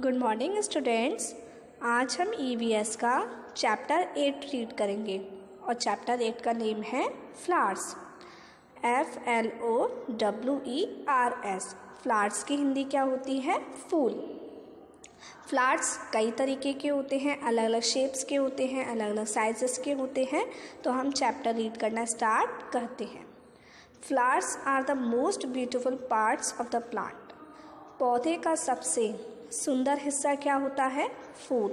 Good morning students. आज हम EVS का चैप्टर 8 रीड करेंगे और चैप्टर 8 का नेम है फ्लावर्स। FLOWERS। फ्लावर्स की हिंदी क्या होती है? फूल। फ्लावर्स कई तरीके के होते हैं, अलग अलग शेप्स के होते हैं, अलग अलग साइजेस के होते हैं। तो हम चैप्टर रीड करना स्टार्ट करते हैं। Flowers are the most beautiful parts of the plant. पौधे का सबसे सुंदर हिस्सा क्या होता है? फूल।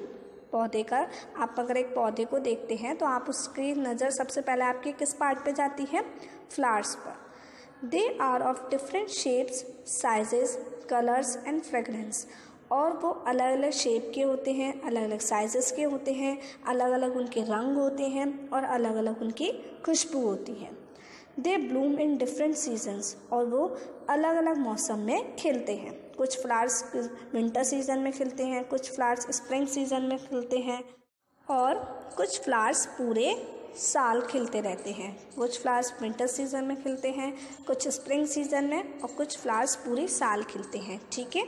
पौधे का आप अगर एक पौधे को देखते हैं तो आप उसकी नज़र सबसे पहले आपके किस पार्ट पे जाती है? फ्लावर्स पर। They are of different shapes, sizes, colours and fragrance. और वो अलग अलग शेप के होते हैं, अलग अलग साइजेस के होते हैं, अलग अलग उनके रंग होते हैं और अलग अलग उनकी खुशबू होती है। दे ब्लूम इन डिफरेंट सीजन्स। और वो अलग अलग मौसम में खिलते हैं। कुछ फ्लावर्स विंटर सीजन में खिलते हैं, कुछ फ्लावर्स स्प्रिंग सीजन में खिलते हैं और कुछ फ्लावर्स पूरे साल खिलते रहते हैं। कुछ फ्लावर्स विंटर सीजन में खिलते हैं, कुछ स्प्रिंग सीजन में और कुछ फ्लावर्स पूरे साल खिलते हैं। ठीक है।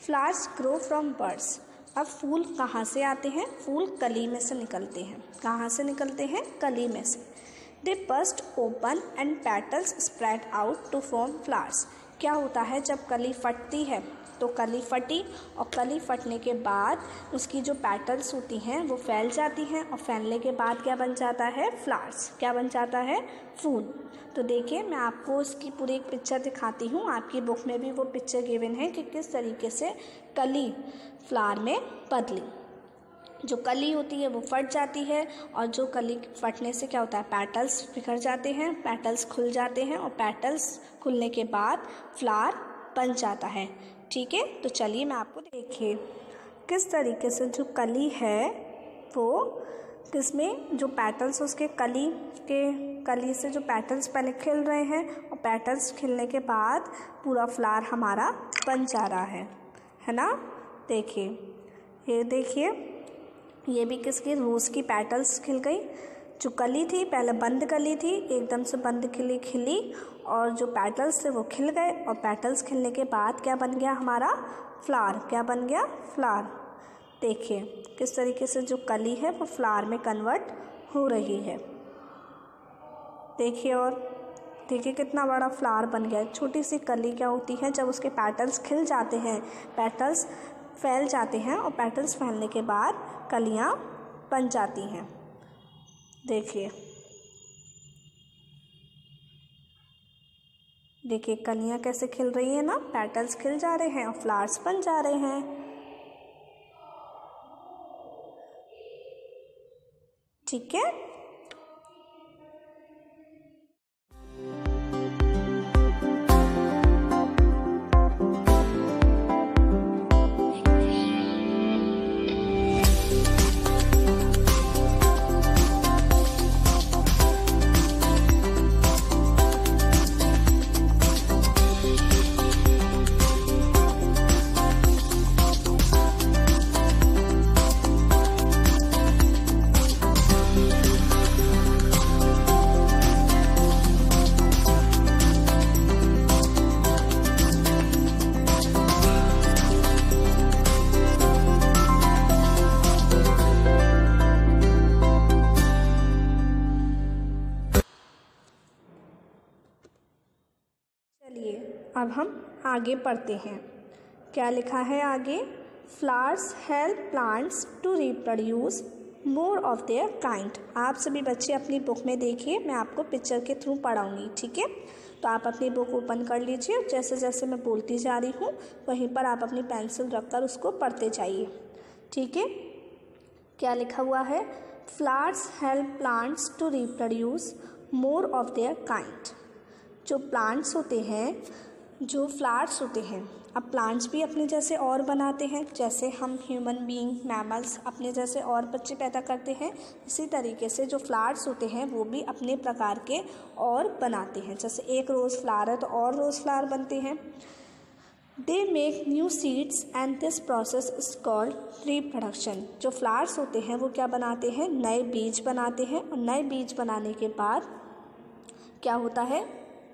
Flowers grow from birds. अब फूल कहाँ से आते हैं? फूल कली में से निकलते हैं। कहाँ से निकलते हैं? कली में से। They burst open and petals spread out to form flowers। क्या होता है जब कली फटती है? तो कली फटी और कली फटने के बाद उसकी जो पेटल्स होती हैं वो फैल जाती हैं और फैलने के बाद क्या बन जाता है? फ्लावर्स। क्या बन जाता है? फूल। तो देखिए मैं आपको इसकी पूरी एक पिक्चर दिखाती हूँ। आपकी बुक में भी वो पिक्चर गिवन है कि किस तरीके से कली फ्लावर में बदली। जो कली होती है वो फट जाती है और जो कली फटने से क्या होता है? पेटल्स बिखर जाते हैं, पेटल्स खुल जाते हैं और पेटल्स खुलने के बाद फ्लावर बन जाता है। ठीक है। तो चलिए मैं आपको देखिए किस तरीके से जो कली है वो किसमें जो पेटल्स उसके कली से जो पेटल्स पहले खिल रहे हैं और पेटल्स खिलने के बाद पूरा फ्लावर हमारा बन जा रहा है ना। देखिए ये देखिए ये भी किसकी? रोज़ की पेटल्स खिल गई। जो कली थी पहले बंद कली थी, एकदम से बंद खिली और जो पेटल्स थे वो खिल गए और पेटल्स खिलने के बाद क्या बन गया हमारा? फ्लावर। क्या बन गया? फ्लावर। देखिए किस तरीके से जो कली है वो फ्लावर में कन्वर्ट हो रही है। देखिए और देखिए कितना बड़ा फ्लावर बन गया। छोटी सी कली क्या होती है जब उसके पेटल्स खिल जाते हैं, पेटल्स फैल जाते हैं और पेटल्स फैलने के बाद कलियां बन जाती हैं। देखिए कलियां कैसे खिल रही हैं ना, पेटल्स खिल जा रहे हैं और फ्लावर्स बन जा रहे हैं। ठीक है। अब हम आगे पढ़ते हैं। क्या लिखा है आगे? Flowers help plants to reproduce more of their kind. आप सभी बच्चे अपनी बुक में देखिए, मैं आपको पिक्चर के थ्रू पढ़ाऊंगी। ठीक है। तो आप अपनी बुक ओपन कर लीजिए। जैसे जैसे मैं बोलती जा रही हूँ वहीं पर आप अपनी पेंसिल रखकर उसको पढ़ते जाइए। ठीक है। क्या लिखा हुआ है? Flowers help plants to reproduce more of their kind. जो प्लांट्स होते हैं, जो फ्लावर्स होते हैं, अब प्लांट्स भी अपने जैसे और बनाते हैं। जैसे हम ह्यूमन बीइंग, मैमल्स अपने जैसे और बच्चे पैदा करते हैं, इसी तरीके से जो फ्लावर्स होते हैं वो भी अपने प्रकार के और बनाते हैं। जैसे एक रोज़ फ्लावर है तो और रोज़ फ्लावर बनते हैं। They make new seeds and this process is called reproduction. जो फ्लावर्स होते हैं वो क्या बनाते हैं? नए बीज बनाते हैं और नए बीज बनाने के बाद क्या होता है?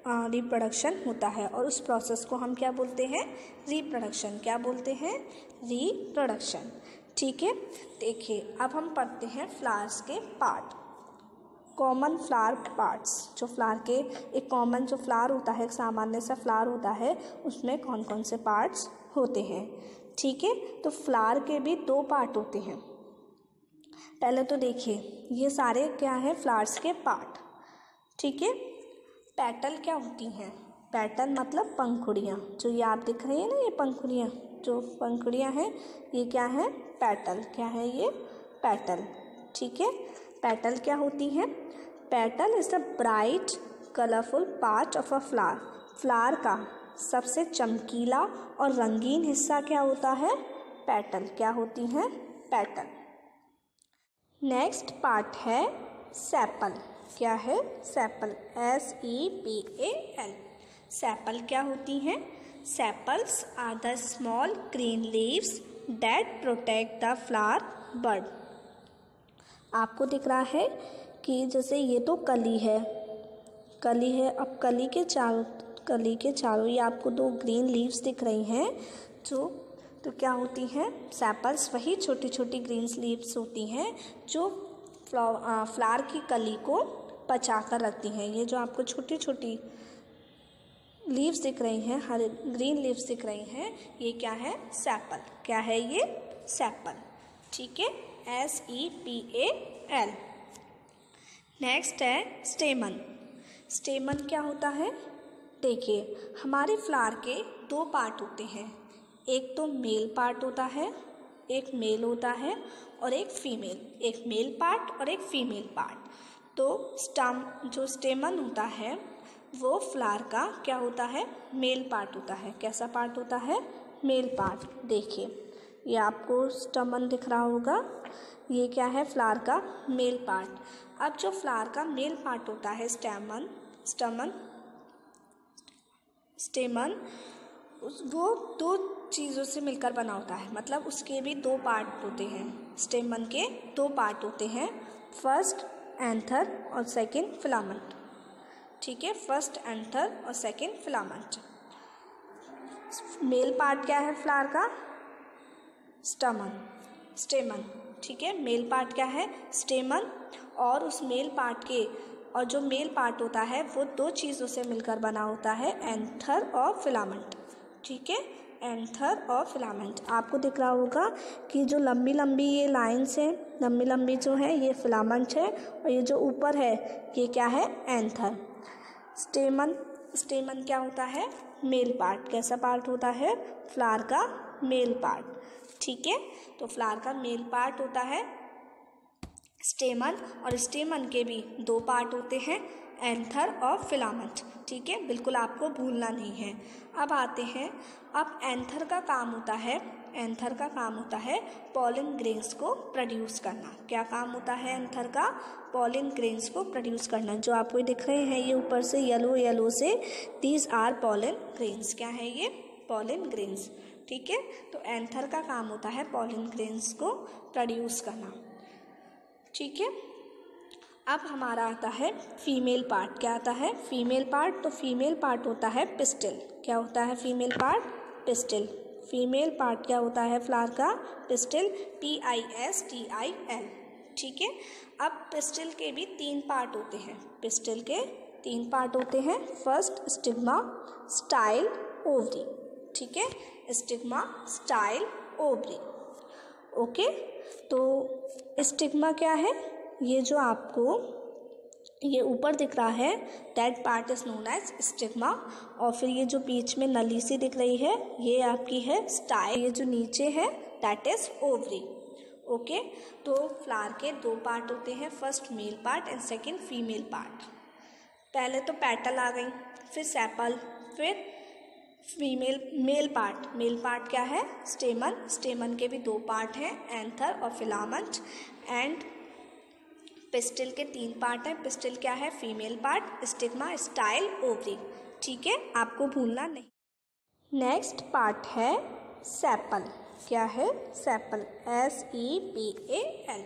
रिप्रोडक्शन होता है और उस प्रोसेस को हम क्या बोलते हैं? रिप्रोडक्शन। क्या बोलते हैं? रिप्रोडक्शन। ठीक है, देखिए अब हम पढ़ते हैं फ्लावर्स के पार्ट। कॉमन फ्लावर पार्ट्स, जो फ्लावर के एक कॉमन जो फ्लावर होता है, एक सामान्य सा फ्लावर होता है, उसमें कौन कौन से पार्ट्स होते हैं। ठीक है, तो फ्लावर के भी 2 पार्ट होते हैं। पहले तो देखिए ये सारे क्या है? फ्लावर्स के पार्ट। ठीक है, पेटल क्या होती हैं? पेटल मतलब पंखुड़ियाँ, जो ये आप दिख रही है ना, ये पंखुड़ियाँ, जो पंखुड़ियाँ हैं ये क्या है? पेटल। क्या है ये? पेटल। ठीक है, पेटल क्या होती हैं? Petal is the bright colourful part of a flower. Flower का सबसे चमकीला और रंगीन हिस्सा क्या होता है? पेटल। क्या होती हैं? पेटल। नेक्स्ट पार्ट है सेपल। क्या है? सेपल। SEPAL। सेपल क्या होती हैं? Sepals are the small green leaves that protect the flower bud. आपको दिख रहा है कि जैसे ये तो कली है, कली है। अब कली के चारों ये आपको 2 ग्रीन लीव्स दिख रही हैं, जो तो क्या होती हैं? सेपल्स वही छोटी छोटी ग्रीन लीव्स होती हैं जो फ्लावर की कली को बचा कर रखती हैं। ये जो आपको छोटी छोटी लीव्स दिख रही हैं, हरे ग्रीन लीव्स दिख रही हैं, ये क्या है? सेपल। क्या है ये? सेपल। ठीक है, SEPAL। नेक्स्ट है स्टेमन। स्टेमन क्या होता है? देखिए हमारे फ्लावर के 2 पार्ट होते हैं। एक तो मेल पार्ट होता है, एक मेल होता है और एक फीमेल। एक मेल पार्ट और एक फीमेल पार्ट। तो जो स्टेमन होता है वो फ्लावर का क्या होता है? मेल पार्ट होता है। कैसा पार्ट होता है? Male part. देखिए ये आपको स्टमन दिख रहा होगा, ये क्या है? फ्लावर का मेल पार्ट। अब जो फ्लावर का मेल पार्ट होता है स्टेमन, वो 2 चीज़ों से मिलकर बना होता है, मतलब उसके भी 2 पार्ट होते हैं। स्टेमन के 2 पार्ट होते हैं, फर्स्ट एंथर और सेकंड फिलामेंट। ठीक है, फर्स्ट एंथर और सेकंड फिलामेंट। मेल पार्ट क्या है फ्लावर का? स्टेमन। ठीक है, मेल पार्ट क्या है? स्टेमन। और उस मेल पार्ट के और जो मेल पार्ट होता है वो 2 चीज़ों से मिलकर बना होता है, एंथर और फिलामेंट। ठीक है, एंथर और फिलामेंट। आपको दिख रहा होगा कि जो लंबी लंबी ये लाइन्स हैं, लंबी लंबी जो है ये फिलामेंट है और ये जो ऊपर है ये क्या है? एंथर। स्टेमन क्या होता है? Male part. कैसा पार्ट होता है? फ्लावर का मेल पार्ट। ठीक है, तो फ्लावर का मेल पार्ट होता है स्टेमन, और स्टेमन के भी 2 पार्ट होते हैं, एंथर और फिलामेंट। ठीक है, बिल्कुल आपको भूलना नहीं है। अब आते हैं, अब एंथर का काम होता है पॉलन ग्रेन्स को प्रोड्यूस करना। क्या काम होता है एंथर का? पॉलन ग्रेन्स को प्रोड्यूस करना। जो आपको दिख रहे हैं ये ऊपर से येलो से, दीज आर पॉलन ग्रेन्स। क्या है ये? Pollen grains. ठीक है, तो एंथर का काम होता है पॉलन ग्रेन्स को प्रोड्यूस करना। ठीक है, अब हमारा आता है फीमेल पार्ट। क्या आता है? Female part. तो फीमेल पार्ट होता है पिस्टिल। क्या होता है female part? Pistil. Female part क्या होता है फ्लावर का? पिस्टिल। PISTIL। ठीक है, अब पिस्टिल के भी 3 पार्ट होते हैं। पिस्टिल के 3 पार्ट होते हैं, फर्स्ट स्टिग्मा, स्टाइल, ओवरी। ठीक है, स्टिग्मा, स्टाइल, ओवरी। ओके, तो स्टिग्मा क्या है? ये जो आपको ये ऊपर दिख रहा है that part is known as stigma, और फिर ये जो बीच में नली सी दिख रही है ये आपकी है स्टाइल, ये जो नीचे है दैट इज ओवरी। ओके, तो फ्लावर के 2 पार्ट होते हैं, first male part and second female part. पहले तो पेटल आ गई, फिर सेपल, फिर मेल पार्ट क्या है? स्टेमन के भी 2 पार्ट हैं, एंथर और फिलामेंट। एंड पिस्टिल के 3 पार्ट हैं। पिस्टिल क्या है? Female part, stigma, style, ovary. ठीक है, आपको भूलना नहीं। नेक्स्ट पार्ट है सेपल। क्या है? सेपल। SEPAL।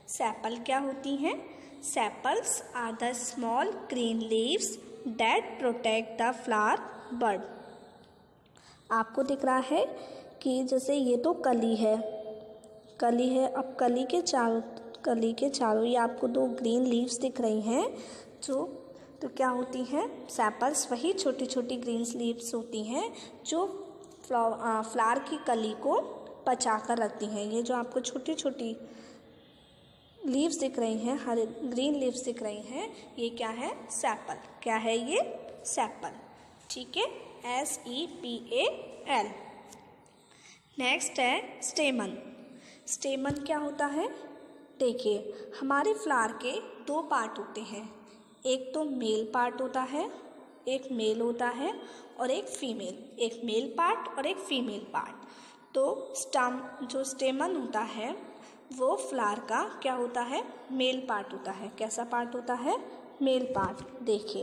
सेपल क्या होती हैं? Sepals are the small green leaves that protect the flower bud। आपको दिख रहा है कि जैसे ये तो कली है, अब कली के चारों ये आपको 2 ग्रीन लीव्स दिख रही हैं जो तो क्या होती हैं, सेपल्स। वही छोटी छोटी ग्रीन लीव्स होती हैं जो फ्लावर की कली को बचा कर रखती हैं। ये जो आपको छोटी छोटी लीव्स दिख रही हैं, हरे ग्रीन लीव्स दिख रही हैं, ये क्या है, सेपल। क्या है ये, सेपल। ठीक है, SEPAL। नेक्स्ट है स्टेमन। स्टेमन क्या होता है, देखिए हमारे फ्लावर के 2 पार्ट होते हैं, एक तो मेल पार्ट होता है, एक मेल होता है और एक फीमेल, एक मेल पार्ट और एक फीमेल पार्ट। तो जो स्टेमन होता है वो फ्लावर का क्या होता है, मेल पार्ट होता है। कैसा पार्ट होता है, मेल पार्ट। देखिए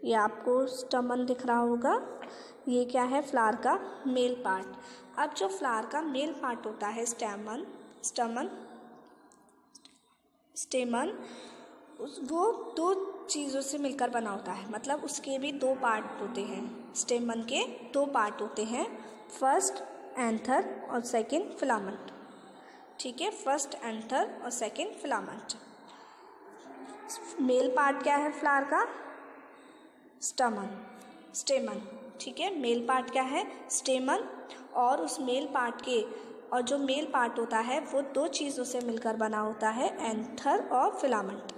ये आपको स्टेमन दिख रहा होगा, ये क्या है, फ्लावर का मेल पार्ट। अब जो फ्लावर का मेल पार्ट होता है स्टेमन वो 2 चीज़ों से मिलकर बना होता है, मतलब उसके भी 2 पार्ट होते हैं। स्टेमन के 2 पार्ट होते हैं, फर्स्ट एंथर और सेकंड फिलामेंट। ठीक है, फर्स्ट एंथर और सेकंड फिलामेंट। मेल पार्ट क्या है फ्लावर का, स्टेमन। ठीक है, मेल पार्ट क्या है, स्टेमन। और उस मेल पार्ट के और जो मेल पार्ट होता है वो 2 चीज़ों से मिलकर बना होता है, एंथर और फिलामेंट।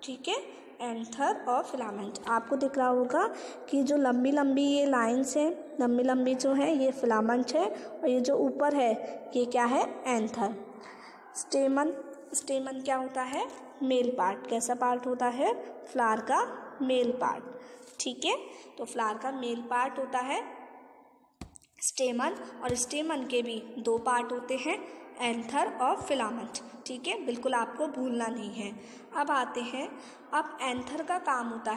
ठीक है, एंथर और फिलामेंट। आपको दिख रहा होगा कि जो लंबी लंबी ये लाइन्स हैं, लंबी लंबी जो है ये फिलामेंट है और ये जो ऊपर है ये क्या है, एंथर। स्टेमन क्या होता है, मेल पार्ट। कैसा पार्ट होता है, फ्लावर का मेल पार्ट। ठीक है, तो फ्लावर का मेल पार्ट होता है स्टेमन, और स्टेमन के भी 2 पार्ट होते हैं, एंथर और फिलामेंट। ठीक है, बिल्कुल आपको भूलना नहीं है। अब आते हैं, अब एंथर का काम होता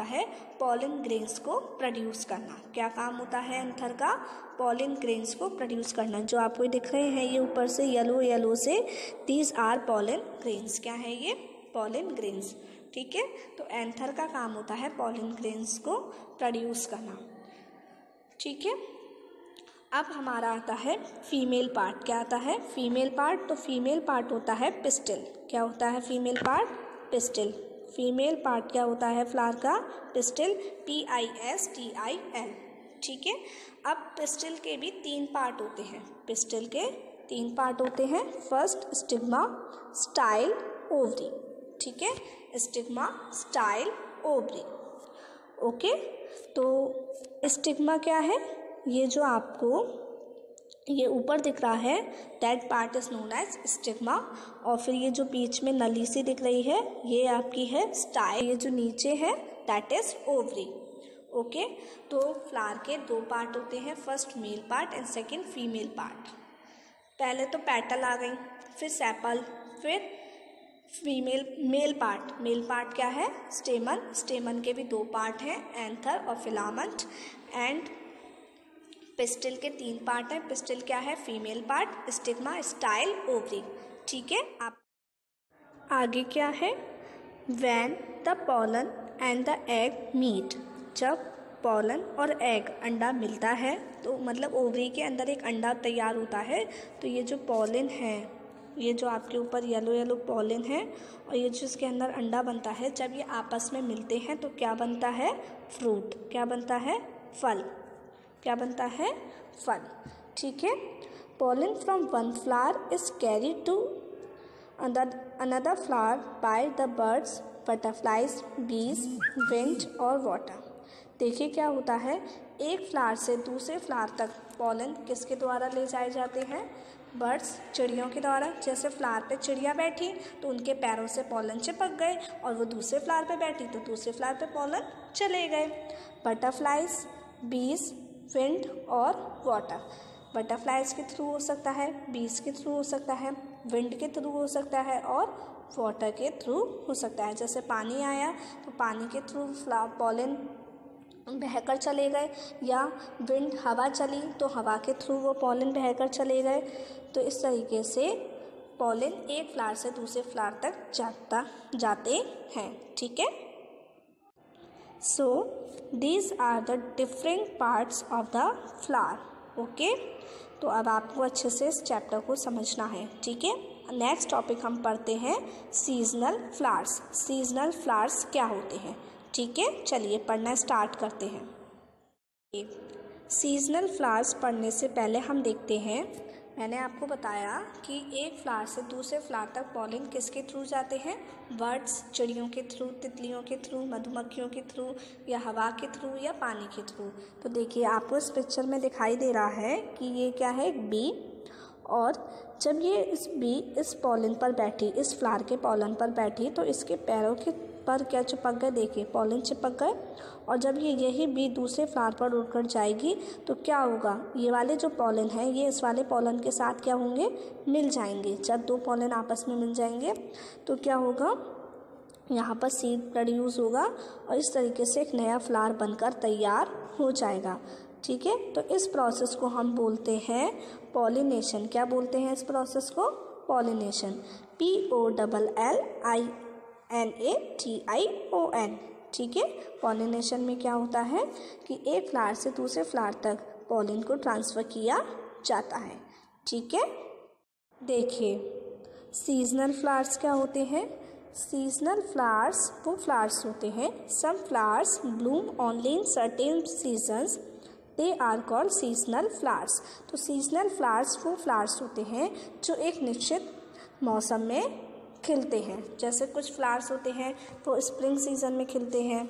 है पॉलन ग्रेन्स को प्रोड्यूस करना। क्या काम होता है एंथर का, पॉलन ग्रेन्स को प्रोड्यूस करना। जो आपको दिख रहे हैं ये ऊपर से येलो से, दीज आर पॉलन ग्रेन्स। क्या है ये, पॉलन ग्रेन्स। ठीक है, तो एंथर का काम होता है पॉलन ग्रेन्स को प्रोड्यूस करना। ठीक है, अब हमारा आता है फीमेल पार्ट। क्या आता है, फीमेल पार्ट। तो फीमेल पार्ट होता है पिस्टिल। क्या होता है female part, pistil. Female part क्या होता है फ्लावर का, पिस्टिल, PISTIL। ठीक है, अब पिस्टिल के भी 3 पार्ट होते हैं, पिस्टिल के 3 पार्ट होते हैं, फर्स्ट स्टिग्मा, स्टाइल, ओवरी। ठीक है, स्टिग्मा, स्टाइल, ओवरी। ओके, तो स्टिग्मा क्या है, ये जो आपको ये ऊपर दिख रहा है that part is known as stigma, और फिर ये जो बीच में नली सी दिख रही है ये आपकी है स्टाइल, ये जो नीचे है दैट इज ओवरी। ओके, तो फ्लावर के 2 पार्ट होते हैं, first male part and second female part. पहले तो पेटल आ गई, फिर सेपल, फिर मेल पार्ट क्या है, स्टेमन के भी 2 पार्ट हैं, एंथर और फिलामेंट। एंड पिस्टिल के 3 पार्ट हैं, पिस्टिल क्या है, female part, stigma, style, ovary. ठीक है, आप आगे क्या है, when the pollen and the egg meat. जब पॉलन और एग अंडा मिलता है तो मतलब ओवरी के अंदर एक अंडा तैयार होता है, तो ये जो पॉलन है, ये जो आपके ऊपर येलो पॉलन है और ये जो इसके अंदर अंडा बनता है, जब ये आपस में मिलते हैं तो क्या बनता है, फ्रूट। क्या बनता है, फल। क्या बनता है, फल। ठीक है, pollen from one flower is carried to another flower by the birds, butterflies, bees, wind और वाटर। देखिए क्या होता है, एक फ्लावर से दूसरे फ्लावर तक पॉलन किसके द्वारा ले जाए जाते हैं, बर्ड्स, चिड़ियों के द्वारा। जैसे फ्लावर पे चिड़िया बैठी तो उनके पैरों से पॉलन चिपक गए और वो दूसरे फ्लावर पे बैठी तो दूसरे फ्लावर पे पॉलन चले गए। बटरफ्लाइज, बीज, विंड और वाटर। बटरफ्लाइज के थ्रू हो सकता है, बीज के थ्रू हो सकता है, विंड के थ्रू हो सकता है और वाटर के थ्रू हो सकता है। जैसे पानी आया तो पानी के थ्रू पॉलन बहकर चले गए, या विंड, हवा चली तो हवा के थ्रू वो पॉलन बहकर चले गए। तो इस तरीके से पॉलन एक फ्लावर से दूसरे फ्लावर तक जाते हैं। ठीक है, so these are the different parts of the flower. Okay, तो अब आपको अच्छे से इस चैप्टर को समझना है। ठीक है, नेक्स्ट टॉपिक हम पढ़ते हैं सीजनल फ्लावर्स। सीजनल फ्लावर्स क्या होते हैं? ठीक है, चलिए पढ़ना स्टार्ट करते हैं। सीजनल फ्लावर्स पढ़ने से पहले हम देखते हैं, मैंने आपको बताया कि एक फ्लावर से दूसरे फ्लावर तक पॉलिन किसके थ्रू जाते हैं? बर्ड्स, चिड़ियों के थ्रू, तितलियों के थ्रू, मधुमक्खियों के थ्रू, या हवा के थ्रू, या पानी के थ्रू। तो देखिए आपको इस पिक्चर में दिखाई दे रहा है कि ये क्या है? एक बी। और जब ये इस बी इस पॉलिन पर बैठी, इस फ्लावर के पॉलिन पर बैठी, तो इसके पैरों के पर क्या चिपक गए? देखिए पॉलिन चिपक गए। और जब ये यही बी दूसरे फ्लावर पर उड़कर जाएगी तो क्या होगा? ये वाले जो पॉलिन हैं ये इस वाले पॉलिन के साथ क्या होंगे? मिल जाएंगे। जब दो पॉलिन आपस में मिल जाएंगे तो क्या होगा? यहाँ पर सीड प्रोड्यूस होगा और इस तरीके से एक नया फ्लावर बनकर तैयार हो जाएगा। ठीक है, तो इस प्रोसेस को हम बोलते हैं पॉलिनेशन। क्या बोलते हैं इस प्रोसेस को? पॉलिनेशन। POLLINATION। ठीक है, पॉलिनेशन में क्या होता है कि एक फ्लावर से दूसरे फ्लावर तक पॉलिन को ट्रांसफ़र किया जाता है। ठीक है, देखिए सीजनल फ्लावर्स क्या होते हैं? सीजनल फ्लावर्स वो फ्लावर्स होते हैं, some flowers bloom only in certain seasons, they are called seasonal flowers. तो सीजनल फ्लावर्स वो फ्लावर्स होते हैं जो एक निश्चित मौसम में खिलते हैं। जैसे कुछ फ्लावर्स होते हैं वो स्प्रिंग सीज़न में खिलते हैं,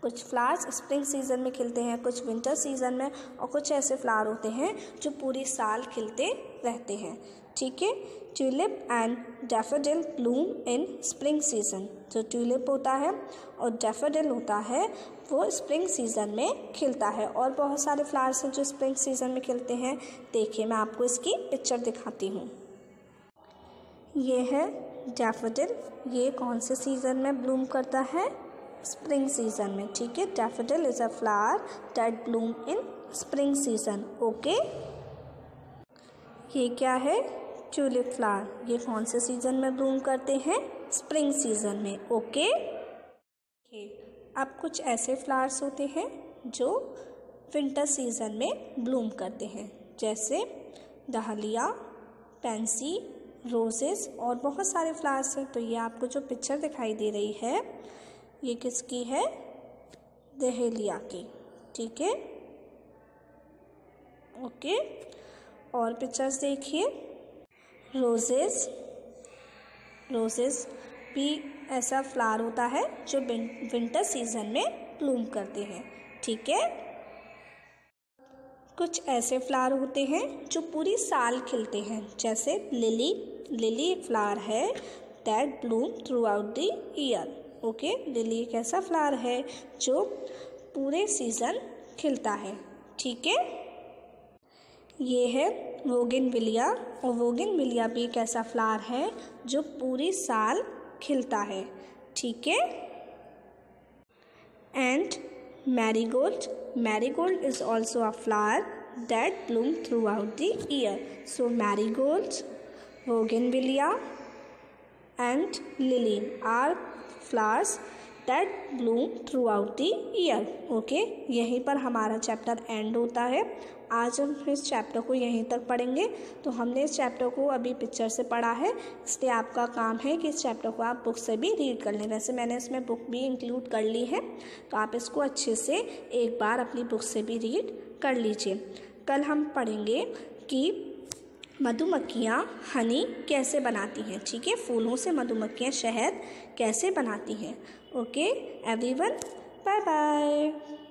कुछ फ्लावर्स स्प्रिंग सीज़न में खिलते हैं, कुछ विंटर सीज़न में, और कुछ ऐसे फ्लावर होते हैं जो पूरी साल खिलते रहते हैं। ठीक है, tulip and daffodil Bloom in spring season. जो ट्यूलिप होता है और डैफोडिल होता है वो स्प्रिंग सीज़न में खिलता है। और बहुत सारे फ्लावर्स हैं जो स्प्रिंग सीज़न में खिलते हैं। देखिए मैं आपको इसकी पिक्चर दिखाती हूँ। ये है डैफोडिल। ये कौन से सीज़न में ब्लूम करता है? स्प्रिंग सीज़न में। ठीक है, daffodil is a flower that Bloom in spring season. Okay, ये क्या है? Tulip flower. ये कौन से सीज़न में ब्लूम करते हैं? स्प्रिंग सीज़न में। ओके, अब कुछ ऐसे फ्लावर्स होते हैं जो विंटर सीज़न में ब्लूम करते हैं, जैसे डहलिया, पेंसी, रोजेस और बहुत सारे फ्लावर्स हैं। तो ये आपको जो पिक्चर दिखाई दे रही है ये किसकी है? डहेलिया की। ठीक है, ओके, और पिक्चर्स देखिए। रोजेस भी ऐसा फ्लावर होता है जो विंटर सीजन में ब्लूम करते हैं। ठीक है, कुछ ऐसे फ्लावर होते हैं जो पूरी साल खिलते हैं, जैसे लिली एक फ्लावर है that Bloom through out the year. Okay, lily एक ऐसा फ्लावर है जो पूरे सीज़न खिलता है। ठीक है, ये है बोगनविलिया, और बोगनविलिया भी एक ऐसा फ्लावर है जो पूरी साल खिलता है। ठीक है, and marigold is also a flower that Bloom through out the year. So marigold, bougainvillea and lily are flowers that bloom throughout the year. Okay, यहीं पर हमारा चैप्टर एंड होता है। आज हम इस चैप्टर को यहीं तक पढ़ेंगे। तो हमने इस चैप्टर को अभी पिक्चर से पढ़ा है, इसलिए आपका काम है कि इस चैप्टर को आप बुक से भी रीड कर लें। वैसे मैंने इसमें बुक भी इंक्लूड कर ली है, तो आप इसको अच्छे से एक बार अपनी बुक से भी रीड कर लीजिए। कल हम पढ़ेंगे कि मधुमक्खियाँ हनी कैसे बनाती हैं। ठीक है, फूलों से मधुमक्खियाँ शहद कैसे बनाती हैं। Okay everyone, bye bye.